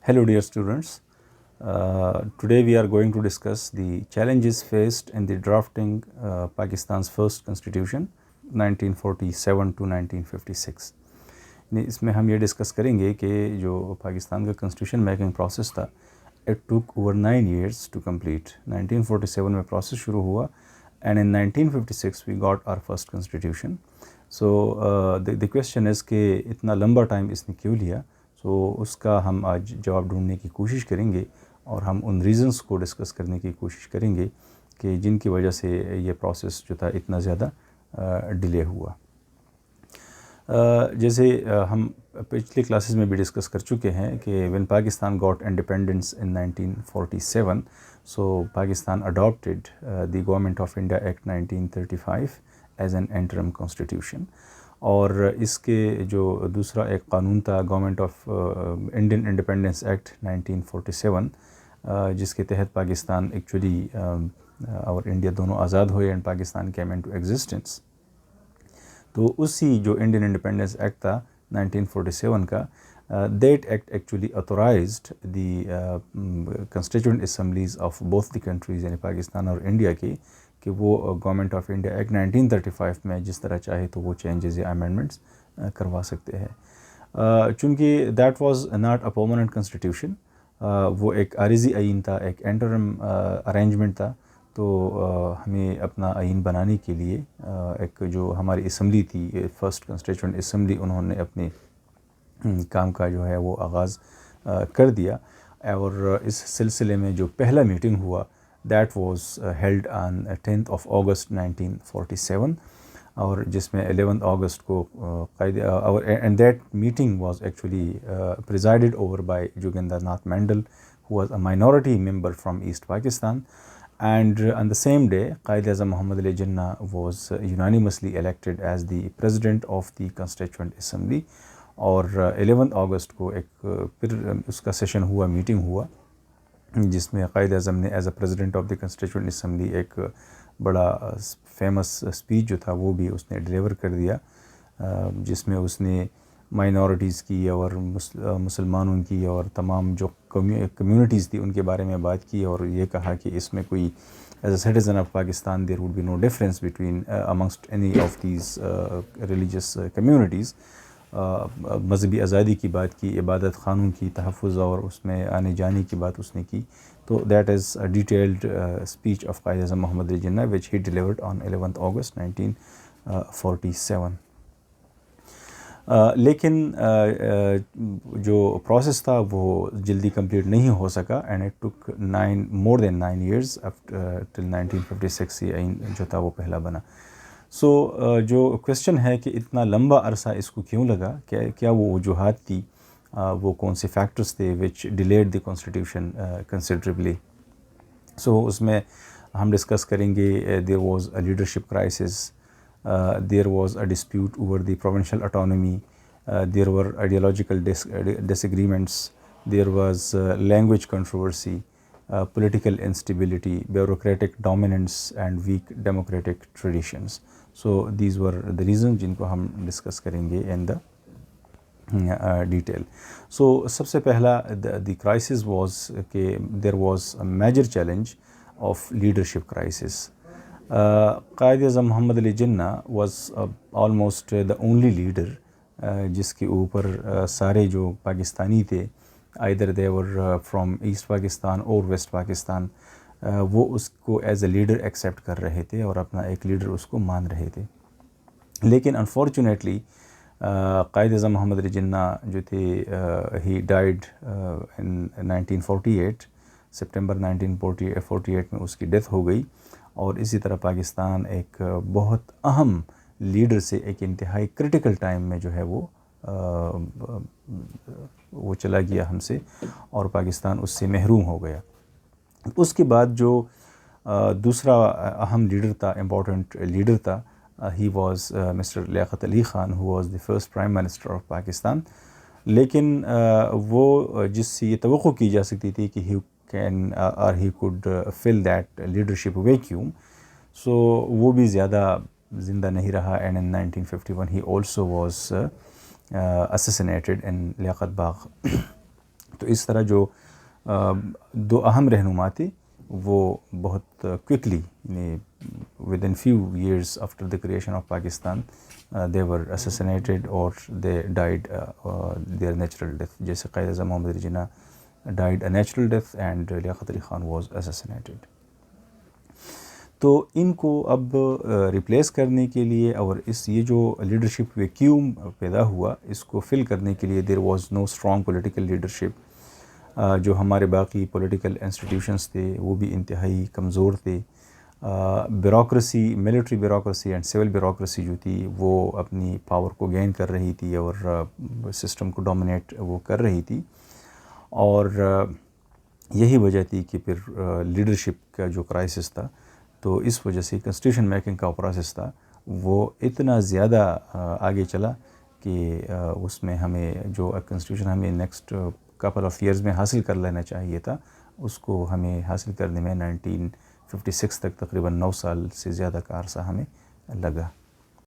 Hello dear students, today we are going to discuss the challenges faced in the drafting Pakistan's first constitution 1947 to 1956. इसमें हम ये discuss करेंगे कि जो पाकिस्तान का constitution making process था, it took over 9 years to complete. 1947 में process शुरू हुआ and in 1956 we got our first constitution. So the question is कि इतना लंबा time इसने क्यों लिया? So उसका हम आज जवाब ढूंढने की कोशिश करेंगे और हम उन रीज़न्स को डिस्कस करने की कोशिश करेंगे कि जिनकी वजह से ये प्रोसेस जो था इतना ज़्यादा डिले हुआ. जैसे हम पिछले क्लासेस में भी डिस्कस कर चुके हैं कि when Pakistan got independence in 1947, so Pakistan adopted the government of India act 1935 as an interim constitution. और इसके जो दूसरा एक कानून था government of Indian independence act 1947, जिसके तहत पाकिस्तान एक्चुअली और इंडिया दोनों आज़ाद हुए and Pakistan came into existence. तो उसी जो इंडियन इंडिपेंडेंस एक्ट था 1947 का, that act actually authorised the constituent assemblies of both the countries यानी पाकिस्तान और इंडिया की कि वो गवर्नमेंट ऑफ इंडिया एक्ट 1935 में जिस तरह चाहे तो वो चेंजेस या अमेंडमेंट्स करवा सकते हैं. चूँकि that was not a permanent constitution, वो एक आरिज़ी आइन था, एक इंटरिम अरेंजमेंट था. तो हमें अपना आइन बनाने के लिए एक जो हमारी असम्बली थी, फर्स्ट कॉन्स्टिट्यूएंट असम्बली, उन्होंने अपने काम का जो है वो आगाज़ कर दिया. और इस सिलसिले में जो पहला मीटिंग हुआ that was held on 10th of August 1947, और जिसमें 11th August को and that meeting was actually presided over by Jogendra Nath Mandal, who was a minority member from East Pakistan. And on the same day, Quaid-e-Azam Muhammad Ali Jinnah was unanimously elected as the president of the Constituent Assembly. और 11th August को एक फिर उसका session हुआ, meeting हुआ, जिसमें क़ायद-ए-आज़म ने as a president of the constituent assembly एक बड़ा फेमस स्पीच जो था वो भी उसने डिलीवर कर दिया, जिसमें उसने माइनॉरिटीज़ की और मुसलमानों की और तमाम जो कम्युनिटीज़ थी उनके बारे में बात की और ये कहा कि इसमें कोई as a citizen of Pakistan there would be no difference between amongst any of these religious communities. मज़हबी आज़ादी की बात की, इबादत ख़ानों की तहफ़्फ़ुज़ और उसमें आने जाने की बात उसने की. तो that is a detailed speech of Quaid-e-Azam Mohammad Ali Jinnah which he delivered on 11th August 1947. लेकिन जो प्रोसेस था वो जल्दी कंप्लीट नहीं हो सका and it took more than 9 years till 1956 ये आइन जो था वो पहला बना. सो जो क्वेश्चन है कि इतना लंबा अरसा इसको क्यों लगा, क्या वो वजूहात थी, वो कौन से फैक्टर्स थे which delayed the constitution considerably. So उसमें हम डिस्कस करेंगे there was a leadership crisis, there was a dispute over the provincial autonomy, there were ideological disagreements, there was language controversy, political instability, bureaucratic dominance and weak democratic traditions. So these were the reasons जिनको हम discuss करेंगे in the detail. So सबसे पहला the crisis was कि there was a major challenge of leadership crisis. Quaid-e-Azam Muhammad Ali Jinnah was almost the only leader जिसके ऊपर सारे जो पाकिस्तानी थे, either they were from East Pakistan or West Pakistan, वो उसको एज ए लीडर एक्सेप्ट कर रहे थे और अपना एक लीडर उसको मान रहे थे. लेकिन अनफॉर्चुनेटली क़ायद-ए-आज़म मोहम्मद अली जिन्ना जो थे, ही डाइड इन 1948, सितंबर 1948 में उसकी डेथ हो गई. और इसी तरह पाकिस्तान एक बहुत अहम लीडर से एक इंतहाई क्रिटिकल टाइम में जो है वो चला गया हमसे और पाकिस्तान उससे महरूम हो गया. उसके बाद जो दूसरा अहम लीडर था, इम्पोर्टेंट लीडर था, he was mister Liaquat Ali Khan, who was the first prime minister of Pakistan. लेकिन वो जिससे ये तवक्को की जा सकती थी कि ही कैन और he could fill that leadership vacuum, so वो भी ज़्यादा ज़िंदा नहीं रहा. And in 1951 he also was assassinated in Liaquat Bagh. تو اس طرح جو دو اہم رہنما تھے وہ بہت کوئکلی یعنی with in few years after the creation of Pakistan they were assassinated اور they died their natural death. جیسے Quaid Azam Muhammad Ali Jinnah died a natural death and Liaquat Ali Khan was assassinated. تو ان کو اب ریپلیس کرنے کے لیے اور یہ جو لیڈرشپ ویکیوم پیدا ہوا اس کو فل کرنے کے لیے there was no strong political leadership. جو ہمارے باقی پولیٹیکل انسٹیٹیوشنس تھے وہ بھی انتہائی کمزور تھے. Bureaucracy, military bureaucracy and civil bureaucracy جو تھی وہ اپنی پاور کو گین کر رہی تھی اور سسٹم کو ڈومینیٹ وہ کر رہی تھی. اور یہی وجہ تھی کہ پھر لیڈرشپ کا جو کرائسس تھا تو اس وجہ سے کنسٹیٹیوشن میکنگ کا پروسیس تھا وہ اتنا زیادہ آگے چلا کہ اس میں ہمیں جو کنسٹیٹیوشن ہمیں نیکسٹ کپل آف ایئرز میں حاصل کر لینا چاہیے تھا اس کو ہمیں حاصل کرنے میں 1956 تک تقریباً 9 سال سے زیادہ کا عرصہ ہمیں لگا.